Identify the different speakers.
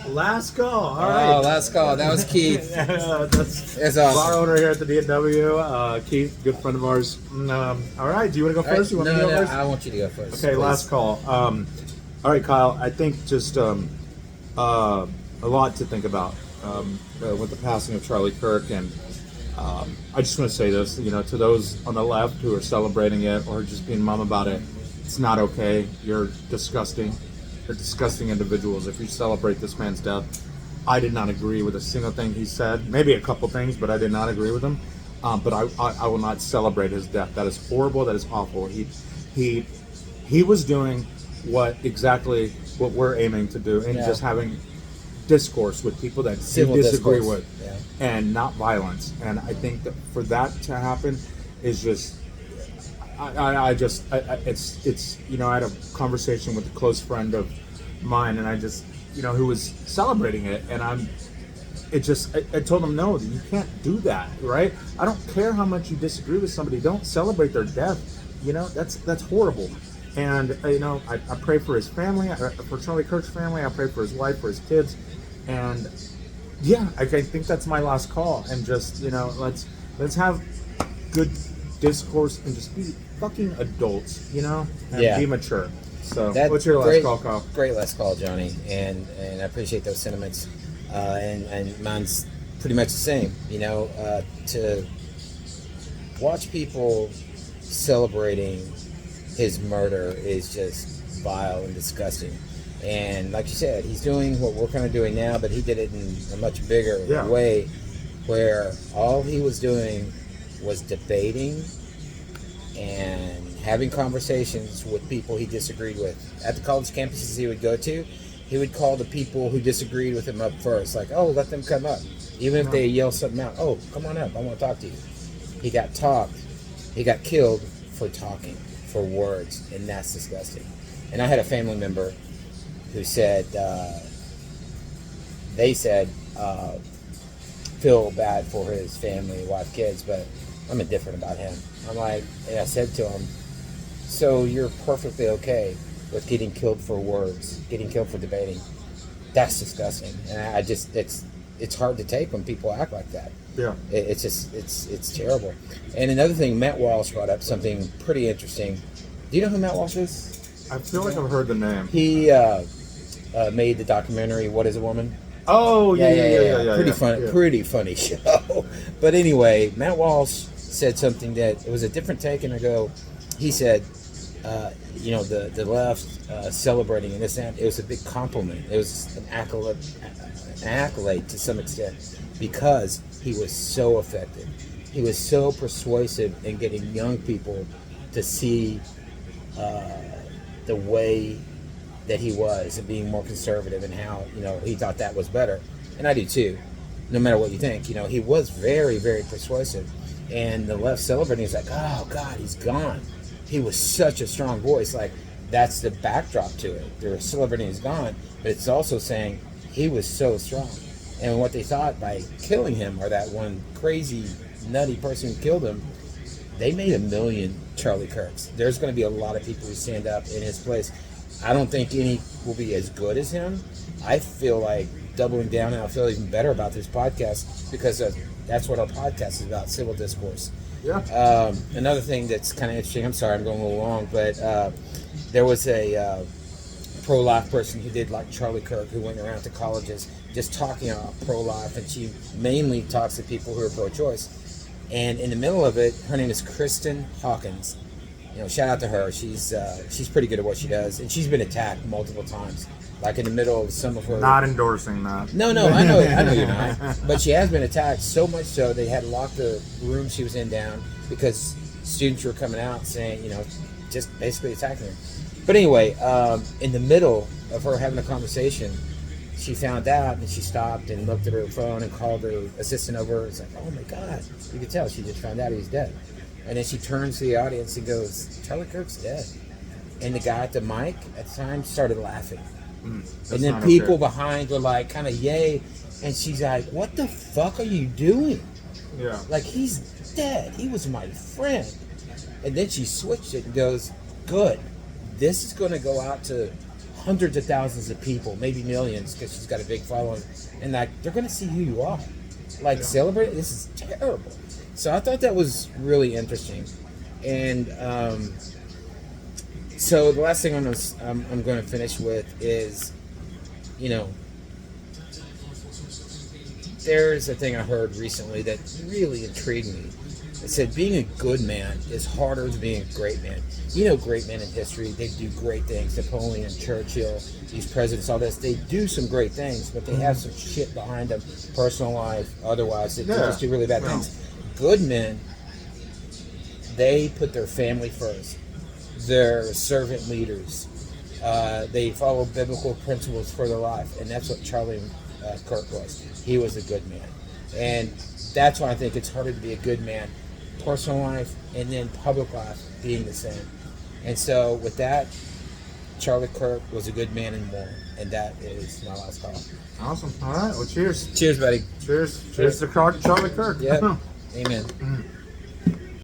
Speaker 1: Last call. All right.
Speaker 2: Oh, last call. That was Keith.
Speaker 1: That's
Speaker 2: That's awesome.
Speaker 1: bar owner here at the DW. Keith, good friend of ours. All right. Do you want to go first? You want me to go first?
Speaker 2: I want you to go first.
Speaker 1: Okay,
Speaker 2: please.
Speaker 1: last call. All right, Kyle. I think just a lot to think about with the passing of Charlie Kirk, and I just want to say this, to those on the left who are celebrating it or just being mum about it, it's not okay. You're disgusting. You're disgusting individuals if you celebrate this man's death. I did not agree with a single thing he said. Maybe a couple things, but I did not agree with him. But I will not celebrate his death. That is horrible. That is awful. He was doing exactly what we're aiming to do, and just having discourse with people that
Speaker 2: Civil
Speaker 1: you disagree
Speaker 2: discourse.
Speaker 1: with, and not violence. And I think that for that to happen is just, I had a conversation with a close friend of mine, and I just, who was celebrating it, and I told him, no, you can't do that, right? I don't care how much you disagree with somebody. Don't celebrate their death. That's horrible. And I pray for his family, for Charlie Kirk's family. I pray for his wife, for his kids, and I think that's my last call. And just let's have good discourse and just be fucking adults, and be mature. So, what's your last call, Kyle?
Speaker 2: Great last call, Johnny, and I appreciate those sentiments. And mine's pretty much the same. To watch people celebrating his murder is just vile and disgusting. And like you said, he's doing what we're kind of doing now, but he did it in a much bigger way, where all he was doing was debating and having conversations with people he disagreed with. At the college campuses he would go to, he would call the people who disagreed with him up first, like, oh, let them come up. Even if they yell something out, oh, come on up, I want to talk to you. He got killed for talking, for words, and that's disgusting. And I had a family member who said, feel bad for his family, wife, kids, but I'm indifferent about him. And I said to him, so you're perfectly okay with getting killed for words, getting killed for debating? That's disgusting. And it's hard to take when people act like that.
Speaker 1: Yeah.
Speaker 2: It's terrible. And another thing, Matt Walsh brought up something pretty interesting. Do you know who Matt Walsh is?
Speaker 1: I feel like I've heard the name.
Speaker 2: He made the documentary "What Is a Woman?"
Speaker 1: Oh yeah.
Speaker 2: Pretty funny show. But anyway, Matt Walsh said something that it was a different take, and he said, the left celebrating and this, and it was a big compliment. It was an accolade to some extent, because he was so effective. He was so persuasive in getting young people to see the way that he was and being more conservative, and how he thought that was better. And I do too, no matter what you think. He was very, very persuasive, and the left celebrating is like, oh God, he's gone. He was such a strong voice. Like, that's the backdrop to it. They're celebrating he's gone, but it's also saying he was so strong. And what they thought by killing him, or that one crazy nutty person who killed him, they made 1 million Charlie Kirks. There's going to be a lot of people who stand up in his place. I don't think any will be as good as him. I feel like doubling down, and I feel even better about this podcast, because that's what our podcast is about, civil discourse.
Speaker 1: Yeah.
Speaker 2: Another thing that's kind of interesting, I'm sorry I'm going a little long, but there was a pro-life person who did like Charlie Kirk, who went around to colleges just talking about pro-life, and she mainly talks to people who are pro-choice. And in the middle of it, her name is Kristen Hawkins. Shout out to her. She's pretty good at what she does, and she's been attacked multiple times. Like in the middle of some of her.
Speaker 1: Not endorsing that.
Speaker 2: No, I know you're not. But she has been attacked, so much so they had to lock the room she was in down, because students were coming out saying, just basically attacking her. But anyway, in the middle of her having a conversation, she found out, and she stopped and looked at her phone and called her assistant over. It's like, oh my God. You could tell she just found out he was dead. And then she turns to the audience and goes, Charlie Kirk's dead. And the guy at the mic at the time started laughing. And then people behind were like, kind of yay. And she's like, what the fuck are you doing?
Speaker 1: Yeah.
Speaker 2: Like, he's dead. He was my friend. And then she switched it and goes, good. This is going to go out to hundreds of thousands of people, maybe millions, because she's got a big following, and like they're going to see who you are. Like celebrate. This is terrible. So I thought that was really interesting, and so the last thing I'm going to finish with is, you know, there's a thing I heard recently that really intrigued me. It said being a good man is harder than being a great man. You know, great men in history, they do great things. Napoleon, Churchill, these presidents, all this, they do some great things, but they have some shit behind them, personal life, otherwise, they just do really bad things. Good men, they put their family first. They're servant leaders. They follow biblical principles for their life, and that's what Charlie Kirk was. He was a good man. And that's why I think it's harder to be a good man. Personal life and then public life being the same. And so with that, Charlie Kirk was a good man and more. And that is my last call.
Speaker 1: Awesome. All right. Well, cheers.
Speaker 2: Cheers, buddy.
Speaker 1: Cheers. Cheers to Charlie Kirk.
Speaker 2: Yep. Amen.